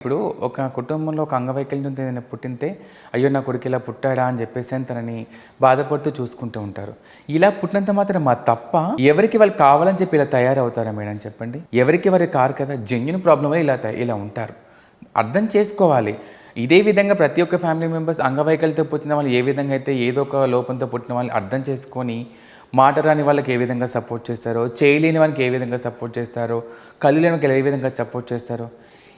ఇప్పుడు ఒక కుటుంబంలో ఒక అంగవైకల్యంతో ఏదైనా పుట్టింతే అయ్యో నా కొడుకు ఇలా పుట్టాడా అని చెప్పేసి అని తనని బాధపడుతూ చూసుకుంటూ ఉంటారు. ఇలా పుట్టినంత మాత్రం మా తప్ప ఎవరికి వాళ్ళు కావాలని చెప్పి ఇలా తయారవుతారా మేడం చెప్పండి? ఎవరికి వారి కారు కదా, జెన్యున్ ప్రాబ్లమ్ ఇలా ఉంటారు. అర్థం చేసుకోవాలి. ఇదే విధంగా ప్రతి ఒక్క ఫ్యామిలీ మెంబర్స్ అంగవైకల్యంతో పుట్టిన వాళ్ళు ఏ విధంగా అయితే ఏదో ఒక లోపంతో పుట్టిన వాళ్ళని అర్థం చేసుకొని మాట రాని వాళ్ళకి ఏ విధంగా సపోర్ట్ చేస్తారో, చేయలేని వాళ్ళకి ఏ విధంగా సపోర్ట్ చేస్తారో, కళ్ళు లేని వాళ్ళకి ఏ విధంగా సపోర్ట్ చేస్తారో,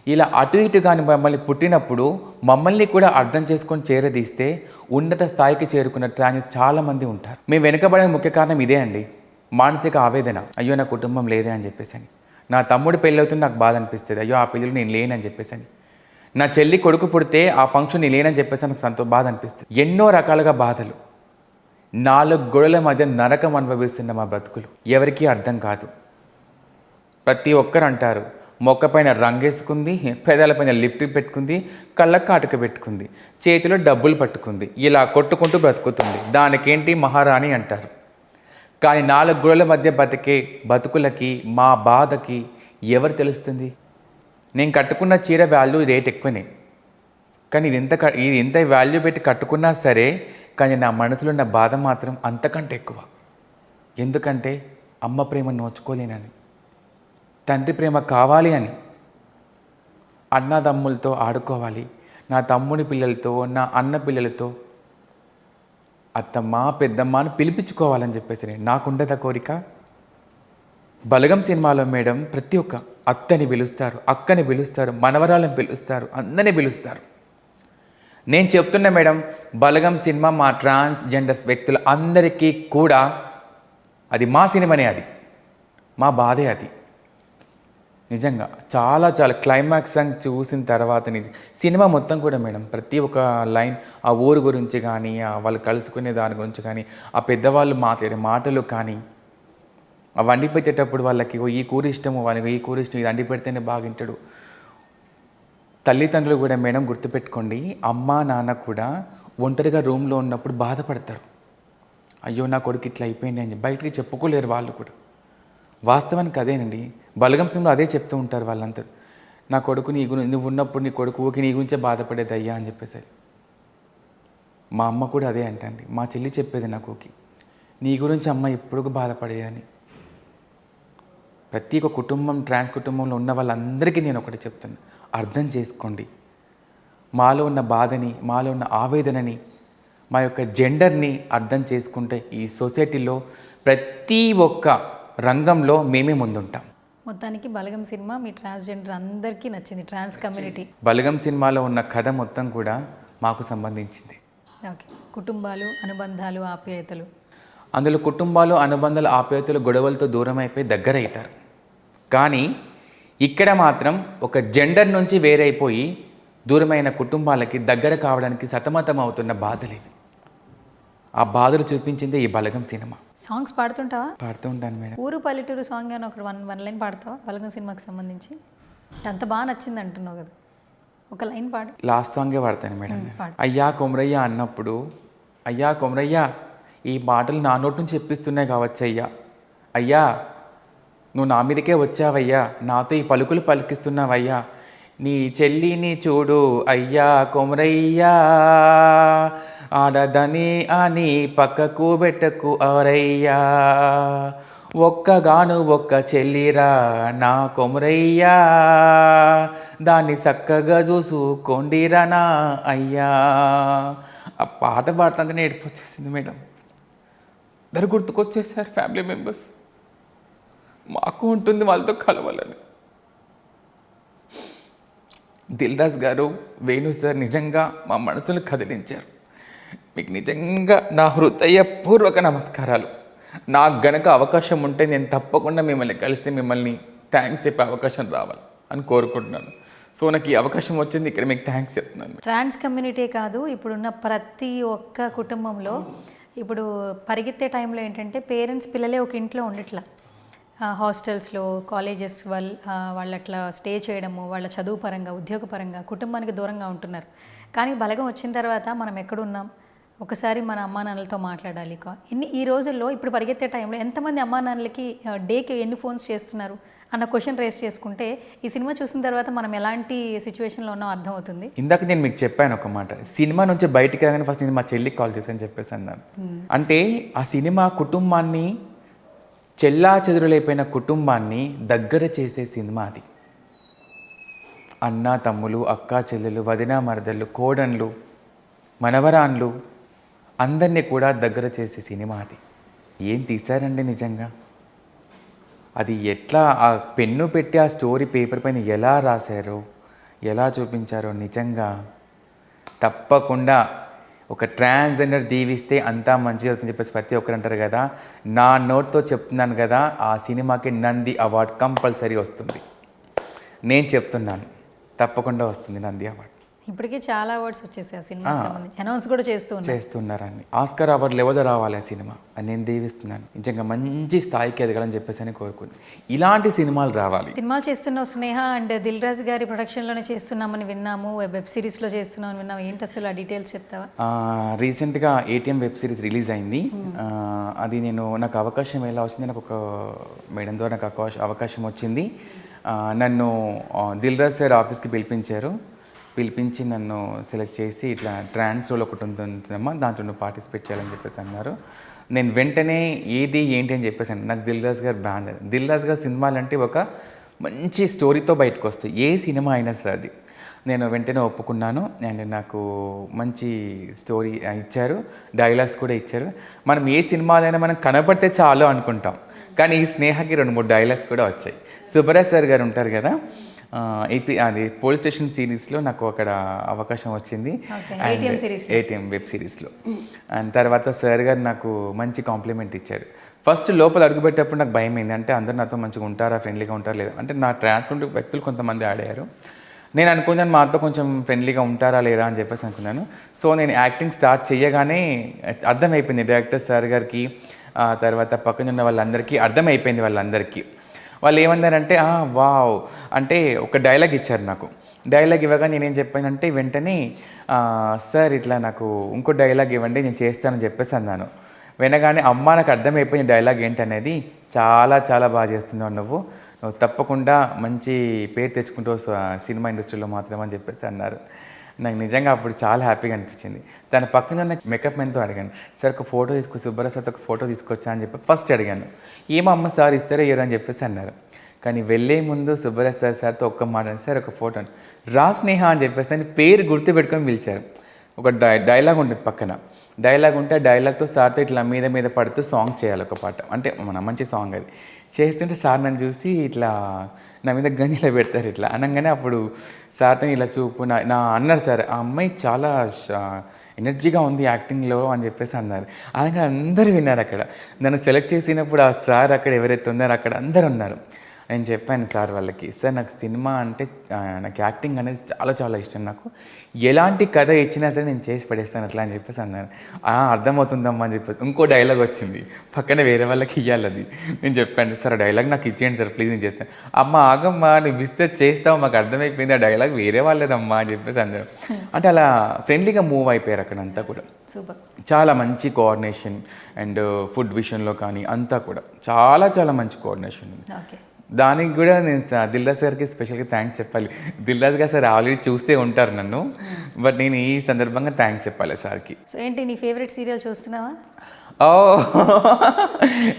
ఇలా అటు ఇటు కానీ మమ్మల్ని పుట్టినప్పుడు మమ్మల్ని కూడా అర్థం చేసుకొని చేరదీస్తే ఉన్నత స్థాయికి చేరుకున్న ట్రాన్స్ చాలామంది ఉంటారు. మేము వెనుకబడే ముఖ్య కారణం ఇదే అండి, మానసిక ఆవేదన. అయ్యో నా కుటుంబం లేదే అని చెప్పేసి అని, నా తమ్ముడు పెళ్ళి అవుతుంది నాకు బాధ అనిపిస్తుంది, అయ్యో ఆ పెళ్ళిలో నేను లేనని చెప్పేసి అని, నా చెల్లి కొడుకు పుడితే ఆ ఫంక్షన్ నేను లేనని చెప్పేసి నాకు బాధ అనిపిస్తుంది. ఎన్నో రకాలుగా బాధలు, 4 గోడల మధ్య నరకం అనుభవిస్తున్న మా బ్రతుకులు ఎవరికీ అర్థం కాదు. ప్రతి ఒక్కరు అంటారు మొక్క పైన రంగేసుకుంది, పెదాలపైన లిప్టిక్ పెట్టుకుంది, కళ్ళకు కాటుక పెట్టుకుంది, చేతిలో డబ్బులు పట్టుకుంది, ఇలా కొట్టుకుంటూ బ్రతుకుతుంది, దానికేంటి మహారాణి అంటారు. కానీ 4 గోడల మధ్య బతికే బతుకులకి మా బాధకి ఎవరు తెలుస్తుంది? నేను కట్టుకున్న చీర వాల్యూ రేట్ ఎక్కువనే, కానీ ఇది ఎంత వాల్యూ పెట్టి కట్టుకున్నా సరే, కానీ నా మనసులో ఉన్న బాధ మాత్రం అంతకంటే ఎక్కువ. ఎందుకంటే అమ్మ ప్రేమ నోచుకోలేనని, తండ్రి ప్రేమ కావాలి అని, అన్నదమ్ములతో ఆడుకోవాలి, నా తమ్ముని పిల్లలతో నా అన్న పిల్లలతో అత్తమ్మ పెద్దమ్మ అని పిలిపించుకోవాలని చెప్పేసి నాకుండదా కోరిక? బలగం సినిమాలో మేడం ప్రతి ఒక్క అత్తని పిలుస్తారు, అక్కని పిలుస్తారు, మనవరాలను పిలుస్తారు, అందరినీ పిలుస్తారు. నేను చెప్తున్నా మేడం, బలగం సినిమా మా ట్రాన్స్జెండర్స్ వ్యక్తులు అందరికీ కూడా అది మా సినిమానే, అది మా బాధే. అది నిజంగా చాలా క్లైమాక్స్ సాంగ్ చూసిన తర్వాత సినిమా మొత్తం కూడా మేడం ప్రతి ఒక్క లైన్ ఆ ఊరు గురించి కానీ, వాళ్ళు కలుసుకునే దాని గురించి కానీ, ఆ పెద్దవాళ్ళు మాట్లాడే మాటలు కానీ, ఆ వండి పెట్టేటప్పుడు వాళ్ళకి ఈ కూర ఇష్టము, వాళ్ళకి ఈ కూర ఇష్టం, ఇది వండి పెడితేనే బాగింటాడు. తల్లిదండ్రులు కూడా మేడం గుర్తుపెట్టుకోండి, అమ్మ నాన్న కూడా ఒంటరిగా రూమ్లో ఉన్నప్పుడు బాధపడతారు. అయ్యో నా కొడుకు ఇట్లా అయిపోయింది అని బయటికి చెప్పుకోలేరు వాళ్ళు కూడా. వాస్తవానికి అదేనండి, బలగం సినిమాలో అదే చెప్తూ ఉంటారు వాళ్ళంతా. నా కొడుకు నువ్వు ఉన్నప్పుడు నీ కొడుకు ఊకి నీ గురించే బాధపడేది అయ్యా అని చెప్పేసి. మా అమ్మ కూడా అదే అంటండి, మా చెల్లి చెప్పేది నాకు, నీ గురించి అమ్మ ఎప్పుడు బాధపడేదని. ప్రతి ఒక్క కుటుంబం, ట్రాన్స్ కుటుంబంలో ఉన్న వాళ్ళందరికీ నేను ఒకటి చెప్తున్నా, అర్థం చేసుకోండి. మాలో ఉన్న బాధని, మాలో ఉన్న ఆవేదనని, మా యొక్క జెండర్ని అర్థం చేసుకుంటే ఈ సొసైటీలో ప్రతి ఒక్క రంగంలో మేమే ముందుంటాం. మొత్తానికి బలగం సినిమా మీ ట్రాన్స్జెండర్ అందరికీ నచ్చింది, ట్రాన్స్ కమ్యూనిటీ. బలగం సినిమాలో ఉన్న కథ మొత్తం కూడా మాకు సంబంధించింది. ఓకే, కుటుంబాలు, అనుబంధాలు, ఆప్యాయతలు. అందులో కుటుంబాలు, అనుబంధాలు, ఆప్యాయతలు గొడవలతో దూరం అయిపోయి దగ్గర అవుతారు. కానీ ఇక్కడ మాత్రం ఒక జెండర్ నుంచి వేరైపోయి దూరమైన కుటుంబాలకి దగ్గర కావడానికి సతమతం అవుతున్న బాధలు ఇవి. ఆ బాధలు చూపించిందే ఈ బలగం సినిమా. సాంగ్స్ పాడుతుంటావా? పాడుతూ ఉంటాను మేడం. ఊరు పల్లెటూరు సాంగ్ అని ఒక వన్ లైన్ పాడతావా బలగం సినిమాకి సంబంధించి? అంత బాగా నచ్చింది అంటున్నావు కదా, ఒక లైన్ పాడు. లాస్ట్ సాంగే పాడతాను మేడం. అయ్యా కొమరయ్య అన్నప్పుడు, అయ్యా కొమరయ్య ఈ మాటలు నా నోటి నుంచి చెప్పిస్తున్నాయి కావచ్చు అయ్యా, అయ్యా నువ్వు నా మీదకే వచ్చావయ్యా, నాతో ఈ పలుకులు పలికిస్తున్నావయ్యా, నీ చెల్లిని చూడు అయ్యా కొమరయ్యా, ఆడదని అని పక్కకు పెట్టకు అవరయ్యా, ఒక్కగాను ఒక్క చెల్లిరా నా కొమరయ్యా, దాన్ని చక్కగా చూసుకోండిరా నా అయ్యా. ఆ పాట పాడుతుంటేనే ఏడుపు వచ్చేసింది మేడం. అందరు గుర్తుకొచ్చేసారు ఫ్యామిలీ మెంబర్స్. మాకు ఉంటుంది వాళ్ళతో కలవాలని. దిల్ రాజు గారు, వేణు సార్ నిజంగా మా మనసును కదిలించారు. మీకు నిజంగా నా హృదయపూర్వక నమస్కారాలు. నాకు గనక అవకాశం ఉంటే నేను తప్పకుండా మిమ్మల్ని కలిసి మిమ్మల్ని థ్యాంక్స్ చెప్పే అవకాశం రావాలి అని కోరుకుంటున్నాను. సో నాకు ఈ అవకాశం వచ్చింది, ఇక్కడ మీకు థ్యాంక్స్ చెప్తున్నాను. ట్రాన్స్ కమ్యూనిటీ కాదు, ఇప్పుడున్న ప్రతి ఒక్క కుటుంబంలో ఇప్పుడు పరిగెత్తే టైంలో ఏంటంటే పేరెంట్స్ పిల్లలే ఒక ఇంట్లో ఉండట్లా, హాస్టల్స్లో, కాలేజెస్ వాళ్ళు అట్లా స్టే చేయడము, వాళ్ళ చదువు పరంగా, ఉద్యోగపరంగా కుటుంబానికి దూరంగా ఉంటున్నారు. కానీ బలగం వచ్చిన తర్వాత మనం ఎక్కడున్నాం, ఒకసారి మన అమ్మా నాన్నలతో మాట్లాడాలి. ఈ రోజుల్లో ఇప్పుడు పరిగెత్తే టైంలో ఎంతమంది అమ్మా నాన్నలకి డేకి ఎన్ని ఫోన్స్ చేస్తున్నారు, అన్న క్వశ్చన్ రేస్ చేసుకుంటే ఈ సినిమా చూసిన తర్వాత మనం ఎలాంటి సిచ్యువేషన్లో ఉన్నాం అర్థమవుతుంది. ఇందాక నేను మీకు చెప్పాను ఒక మాట, సినిమా నుంచి బయటికి రాగానే ఫస్ట్ నేను మా చెల్లికి కాల్ చేశాను చెప్పేసి అన్నాను. అంటే ఆ సినిమా కుటుంబాన్ని, చెల్లా చెదురులైపోయిన కుటుంబాన్ని దగ్గర చేసే సినిమా అది. అన్న తమ్ములు, అక్క చెల్లెలు, వదిన మరదళ్ళు, కోడన్లు, మనవరాన్లు అందరినీ కూడా దగ్గర చేసే సినిమా అది. ఏం తీశారండి నిజంగా. అది ఎట్లా ఆ పెన్ను పెట్టి ఆ స్టోరీ పేపర్ పైన ఎలా రాశారో, ఎలా చూపించారో నిజంగా తప్పకుండా ఒక ట్రాన్స్జెండర్ దీవిస్తే అంతా మంచిగా అవుతుందని చెప్పేసి ప్రతి ఒక్కరు అంటారు కదా. నా నోట్తో చెప్తున్నాను కదా, ఆ సినిమాకి నంది అవార్డు కంపల్సరీ వస్తుంది. నేను చెప్తున్నాను, తప్పకుండా వస్తుంది నంది అవార్డు. ఇప్పటికే చాలా అవార్డ్స్ వచ్చేసాయి ఆ సినిమాకి సంబంధించి, అనౌన్స్ కూడా చేస్తున్నారని. ఆస్కార్ అవార్డు లెవెల్ రావాలి ఆ సినిమా అని నేను దీవిస్తున్నాను. నిజంగా మంచి స్థాయికి ఎదగాలని చెప్పేసి అని కోరుకుంది. ఇలాంటి సినిమాలు రావాలి. సినిమాలు చేస్తున్నావు స్నేహ, అండ్ దిల్ రాజు గారి ప్రొడక్షన్లోనే చేస్తున్నామని విన్నాము, వెబ్ సిరీస్లో చేస్తున్నామని విన్నాము. ఏంటి అసలు ఆ డీటెయిల్స్ చెప్తావా? రీసెంట్గా ATM వెబ్ సిరీస్ రిలీజ్ అయింది. అది నాకు అవకాశం ఎలా వచ్చింది, నాకు ఒక మేడం ద్వారా నాకు అవకాశం వచ్చింది. నన్ను దిల్ రాజు సార్ ఆఫీస్కి పిలిపించి నన్ను సెలెక్ట్ చేసి ఇట్లా ట్రాన్స్ రోల్ ఒకటి ఉంటుందమ్మా, దాంట్లో నువ్వు పార్టిసిపేట్ చేయాలని చెప్పేసి అన్నారు. నేను వెంటనే ఏంటి అని చెప్పేసాను. నాకు దిల్ రాజు గారు బ్రాండ్. దిల్ రాజు గారు సినిమాలు అంటే ఒక మంచి స్టోరీతో బయటకు వస్తాయి, ఏ సినిమా అయినా సరే. అది నేను వెంటనే ఒప్పుకున్నాను. అండ్ నాకు మంచి స్టోరీ ఇచ్చారు, డైలాగ్స్ కూడా ఇచ్చారు. మనం ఏ సినిమాలైనా మనం కనబడితే చాలు అనుకుంటాం, కానీ ఈ స్నేహకి 2-3 డైలాగ్స్ కూడా వచ్చాయి. సుబ్బరాజ్ సార్ గారు ఉంటారు కదా, అది పోలీస్ స్టేషన్ సిరీస్లో నాకు అక్కడ అవకాశం వచ్చింది, ATM వెబ్ సిరీస్లో. అండ్ తర్వాత సార్ గారు నాకు మంచి కాంప్లిమెంట్ ఇచ్చారు. ఫస్ట్ లోపల అడుగుపెట్టేటప్పుడు నాకు భయం అయింది. అంటే అందరు నాతో మంచిగా ఉంటారా, ఫ్రెండ్లీగా ఉంటారా లేదా, అంటే నా ట్రాన్స్జెండర్ వ్యక్తులు కొంతమంది ఆడారు. నేను అనుకున్నాను మాతో కొంచెం ఫ్రెండ్లీగా ఉంటారా లేరా అని చెప్పేసి అనుకున్నాను. సో నేను యాక్టింగ్ స్టార్ట్ చేయగానే అర్థమైపోయింది డైరెక్టర్ సార్ గారికి, తర్వాత పక్కన ఉన్న వాళ్ళందరికీ అర్థమైపోయింది. వాళ్ళు ఏమన్నారంటే వావ్ అంటే ఒక డైలాగ్ ఇచ్చారు నాకు. డైలాగ్ ఇవ్వగా నేనేం చెప్పానంటే వెంటనే సార్ ఇట్లా నాకు ఇంకో డైలాగ్ ఇవ్వండి, నేను చేస్తానని చెప్పేసి అన్నాను. వినగానే అమ్మ నాకు అర్థమైపోయింది డైలాగ్ ఏంటనేది. చాలా చాలా బాగా చేస్తున్నావు నువ్వు తప్పకుండా మంచి పేరు తెచ్చుకుంటావు సినిమా ఇండస్ట్రీలో మాత్రం అని చెప్పేసి అన్నారు. నాకు నిజంగా అప్పుడు చాలా హ్యాపీగా అనిపించింది. తన పక్కన ఉన్న మేకప్ మ్యాన్తో అడిగాను, సార్ ఒక ఫోటో సుబ్బరాజ్ సార్తో ఒక ఫోటో తీసుకొచ్చా అని చెప్పి ఫస్ట్ అడిగాను. ఏమమ్మ సార్ ఇస్తారో ఇయ్యరు అని చెప్పేసి అన్నారు. కానీ వెళ్ళే ముందు సుబ్బరాజ్ సార్తో ఒక్క మాట, సార్ ఒక ఫోటో రా స్నేహ అని చెప్పేసి అని పేరు గుర్తుపెట్టుకొని పిలిచారు. ఒక డైలాగ్ ఉంటుంది పక్కన, డైలాగ్ ఉంటే డైలాగ్తో సార్తో ఇట్లా మీద పడుతూ సాంగ్ చేయాలి ఒక పాట, అంటే మన మంచి సాంగ్ అది చేస్తుంటే సార్ నన్ను చూసి ఇట్లా నా మీద గని ఇలా పెడతారు. ఇట్లా అనగానే అప్పుడు సార్తో ఇలా చూపు నా అన్నారు, సార్ ఆ అమ్మాయి చాలా ఎనర్జీగా ఉంది యాక్టింగ్లో అని చెప్పేసి అన్నారు. అలాగే అందరూ విన్నారు. అక్కడ నన్ను సెలెక్ట్ చేసినప్పుడు ఆ సార్ అక్కడ ఎవరైతే ఉన్నారో అక్కడ అందరూ ఉన్నారు. నేను చెప్పాను సార్ వాళ్ళకి, సార్ నాకు సినిమా అంటే నాకు యాక్టింగ్ అనేది చాలా చాలా ఇష్టం, నాకు ఎలాంటి కథ ఇచ్చినా సరే నేను చేసి పడేస్తాను అట్లా అని చెప్పేసి అన్నాను. అర్థమవుతుందమ్మా అని చెప్పేసి ఇంకో డైలాగ్ వచ్చింది పక్కన, వేరే వాళ్ళకి ఇవ్వాలి అది. నేను చెప్పాను, సార్ ఆ డైలాగ్ నాకు ఇచ్చేయండి సార్ ప్లీజ్, నేను చేస్తాను. అమ్మ ఆగమ్మా నువ్వు ఇస్తే చేస్తావు, మాకు అర్థమైపోయింది, ఆ డైలాగ్ వేరే వాళ్ళదమ్మా అని చెప్పేసి అన్నారు. అంటే అలా ఫ్రెండ్లీగా మూవ్ అయిపోయారు అక్కడంతా కూడా. చాలా మంచి కోఆర్డినేషన్ అండ్ ఫుడ్ విషయంలో కానీ అంతా కూడా చాలా చాలా మంచి కోఆర్డినేషన్ ఉంది. దానికి కూడా నేను దిల్ రాజు గారికి స్పెషల్గా థ్యాంక్స్ చెప్పాలి. దిల్ రాజు గారు సార్ ఆల్రెడీ చూస్తే ఉంటారు నన్ను, బట్ నేను ఈ సందర్భంగా థ్యాంక్స్ చెప్పాలి సార్కి. సో ఏంటి నీ ఫేవరెట్ సీరియల్ చూస్తున్నావా?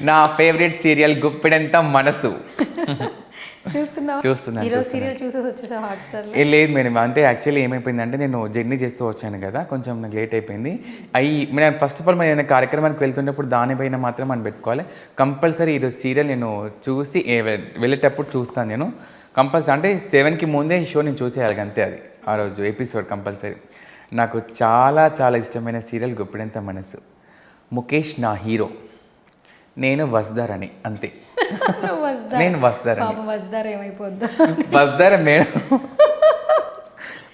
నా ఫేవరెట్ సీరియల్ గుప్పెడంత మనసు చూస్తున్నాను. లేదు మేడం, అంటే యాక్చువల్లీ ఏమైపోయిందంటే నేను జర్నీ చేస్తూ వచ్చాను కదా, కొంచెం నాకు లేట్ అయిపోయింది. నేను ఫస్ట్ ఆఫ్ ఆల్ మనం ఏదైనా కార్యక్రమానికి వెళ్తున్నప్పుడు దానిపైన మాత్రం మనం పెట్టుకోవాలి. కంపల్సరీ ఈరోజు సీరియల్ నేను చూసి వెళ్ళేటప్పుడు చూస్తాను. నేను కంపల్సరీ అంటే 7కి ముందే ఈ షో నేను చూసేయాలి అంతే, అది ఆ రోజు ఎపిసోడ్ కంపల్సరీ. నాకు చాలా చాలా ఇష్టమైన సీరియల్ గుప్పెడంత మనసు. ముఖేష్ నా హీరో, నేను వస్దార్ అని, అంతే. నేను వస్దార్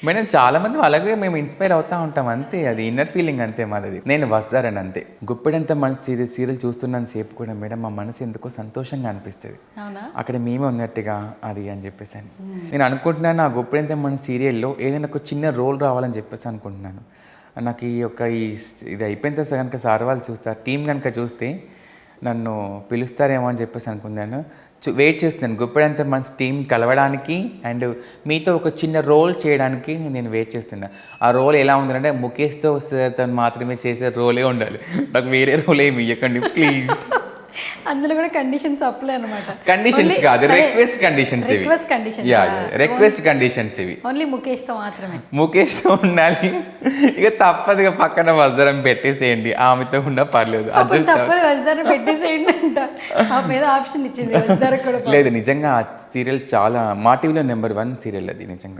మేడం చాలా మంది అలాగే మేము ఇన్స్పైర్ అవుతూ ఉంటాం అంతే, అది ఇన్నర్ ఫీలింగ్ అంతే మాది. నేను వస్తారని అంతే. గుప్పెడంత మనసు సీరియల్ చూస్తున్నాను సేపు కూడా మేడం మా మనసు ఎందుకో సంతోషంగా అనిపిస్తుంది, అక్కడ మేమే ఉన్నట్టుగా అది అని చెప్పేసి. నేను అనుకుంటున్నాను ఆ గుప్పెడంత మనసు సీరియల్లో ఏదైనా ఒక చిన్న రోల్ రావాలని చెప్పేసి అనుకుంటున్నాను. నాకు ఇది అయిపోయిన తర్వాత కనుక సార్ వాళ్ళు చూస్తారు, టీం కనుక చూస్తే నన్ను పిలుస్తారేమో అని చెప్పేసి అనుకున్నాను. వెయిట్ చేస్తున్నాను గుప్పెడంత మనసు టీం కలవడానికి అండ్ మీతో ఒక చిన్న రోల్ చేయడానికి నేను వెయిట్ చేస్తున్నా. ఆ రోల్ ఎలా ఉందంటే ముఖేష్తో సార్తో మాత్రమే చేసే రోలే ఉండాలి, నాకు వేరే రోల్ ఏమి ఇవ్వకండి ప్లీజ్. అందులో కూడా కండిషన్స్ అప్లై అనమాట. కండిషన్స్ కాదు, రిక్వెస్ట్ కండిషన్స్ ఇవి. Request conditions. Yeah request conditions ఇవి. ఓన్లీ ముఖేష్తో మాత్రమే. ముఖేష్తో ఉండాలి, ఇక తప్పదుగా పక్కన వజ్రం పెట్టేసేయండి, ఆమెతో ఉన్నా పర్లేదు. అప్పుడు తప్పదు వజ్దాన్ని పెట్టేసేయండి అంట, ఆ మీద ఆప్షన్ ఇచ్చింది వజ్దార కూడా. లేదు నిజంగా ఆ సీరియల్ చాలా మా టీవీలో నెంబర్ 1 సీరియల్ అది నిజంగా.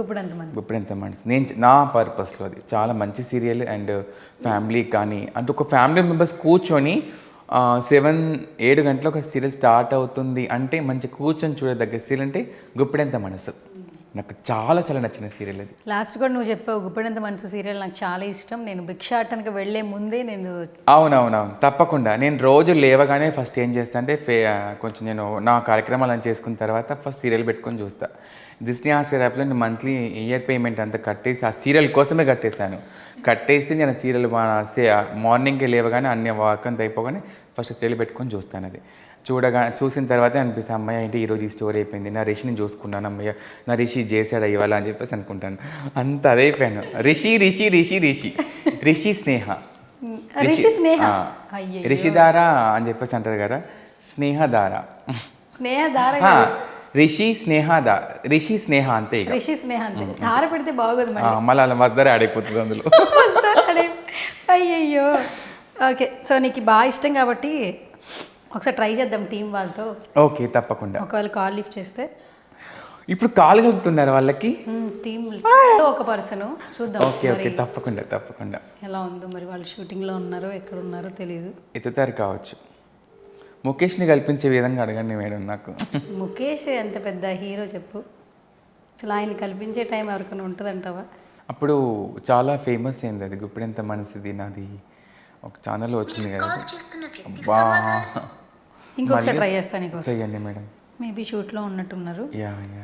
ఇప్పుడు మనసు నేను నా పర్పస్లో అది చాలా మంచి సీరియల్. అండ్ ఫ్యామిలీ కానీ అంటే ఒక ఫ్యామిలీ మెంబర్స్ కూర్చొని 7-7 గంటలకు ఒక సీరియల్ స్టార్ట్ అవుతుంది అంటే మంచి కూర్చొని చూడదగ్గ సీరియల్ అంటే గుప్పెడంత మనసు. నాకు చాలా చాలా నచ్చిన సీరియల్ అది. లాస్ట్ కూడా నువ్వు చెప్పావు గుప్పెడంత మనసు సీరియల్ నాకు చాలా ఇష్టం, నేను భిక్షాటనకి వెళ్ళే ముందే నేను. అవునవునవును తప్పకుండా. నేను రోజు లేవగానే ఫస్ట్ ఏం చేస్తా అంటే కొంచెం నేను నా కార్యక్రమాలను చేసుకున్న తర్వాత ఫస్ట్ సీరియల్ పెట్టుకొని చూస్తా. డిస్నీ హాట్స్టార్ యాప్లో నేను మంత్లీ ఇయర్ పేమెంట్ అంతా కట్టేసి ఆ సీరియల్ కోసమే కట్టేసి నేను సీరియల్ మార్నింగ్కి లేవగానే అన్ని వర్క్ అంతా అయిపోగానే ఫస్ట్ సీరియల్ పెట్టుకొని చూస్తాను. అది చూసిన తర్వాత అనిపిస్తుంది అమ్మాయి ఏంటి ఈరోజు ఈ స్టోరీ అయిపోయింది, నా రిషిని చూసుకున్నాను, అమ్మయ్య నా రిషి చేశాడు ఇవాళ అని చెప్పేసి అనుకుంటాను. అంత అదైపోయాను. రిషి స్నేహ రిషిధార అని చెప్పేసి అంటారు కదా, స్నేహధార రిషి స్నేహ అంతే. ఇక రిషి స్నేహ అంతే, ధార పెడితే బాగోదు మళ్ళీ అలా వద్దరే ఆడైపోతుంది అందులో. అయ్యయ్యో. ఓకే, సో నీకు బాగా ఇష్టం కాబట్టి ఒకసారి ట్రై చేద్దాం టీం వాళ్ళతో. ఓకే తప్పకుండా. ఒకవేళ కాల్ లిఫ్ట్ చేస్తే. ఇప్పుడు కాల్ కలుపుతున్నారు వాళ్ళకి టీం ఒక పర్సన్ చూద్దాం. ఓకే తప్పకుండా. ఎలా ఉందో మరి, వాళ్ళు షూటింగ్లో ఉన్నారో ఎక్కడ ఉన్నారో తెలియదు. ఎత్తుతారు కావచ్చు. ముఖేష్ని కల్పించే విధంగా అడగండి మేడం నాకు. ముఖేష్ ఎంత పెద్ద హీరో చెప్పు, అసలు ఆయన కల్పించే టైం ఎవరికైనా ఉంటుందంటావా? అప్పుడు చాలా ఫేమస్ అయింది అది గుప్పెడంత మనసుది, నాది ఒక ఛానల్లో వచ్చింది కదా. అబ్బా ఇంకొకసారి ట్రై చేస్తాను నీకోసం. చెయ్యండి మేడం. మేబీ షూట్లో ఉన్నట్టున్నారు.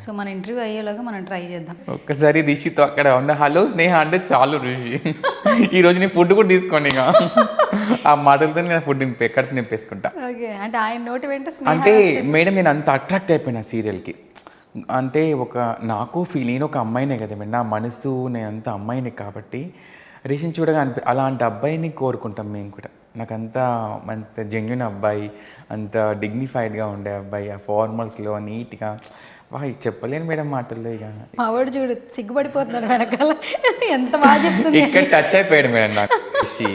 సో మన ఇంటర్వ్యూ అయ్యేలాగా మనం ట్రై చేద్దాం. ఒక్కసారి రిషితో అక్కడ ఉన్న హలో స్నేహ అంటే చాలు రిషి, ఈరోజు నీ ఫుడ్ కూడా తీసుకోండి ఇక. ఆ మాటలతో నేను ఫుడ్ ఎక్కడ నింపేసుకుంటా. ఓకే, అంటే ఆయన నోటి వెంట అంటే మేడం నేను అంత అట్రాక్ట్ అయిపోయినా సీరియల్కి. అంటే నాకు నేను ఒక అమ్మాయినే కదా మేడం, నా మనసు నేను అంత అమ్మాయిని కాబట్టి రిషిని చూడగా అలాంటి అబ్బాయిని కోరుకుంటాం మేము కూడా. నాకు అంత జెన్యున్ అబ్బాయి, అంత డిగ్నిఫైడ్గా ఉండే అబ్బాయి, ఆ ఫార్మల్స్లో నీట్గా, చెప్పలేను మేడం మాటల్లో. ఇక మావాడు చూడు సిగ్గుపడిపోతున్నాడు వెనకాల, ఎంత బాగా చెప్తుంది. ఇక్కడ టచ్ అయిపోయాడు మేడం నాకు రిషి.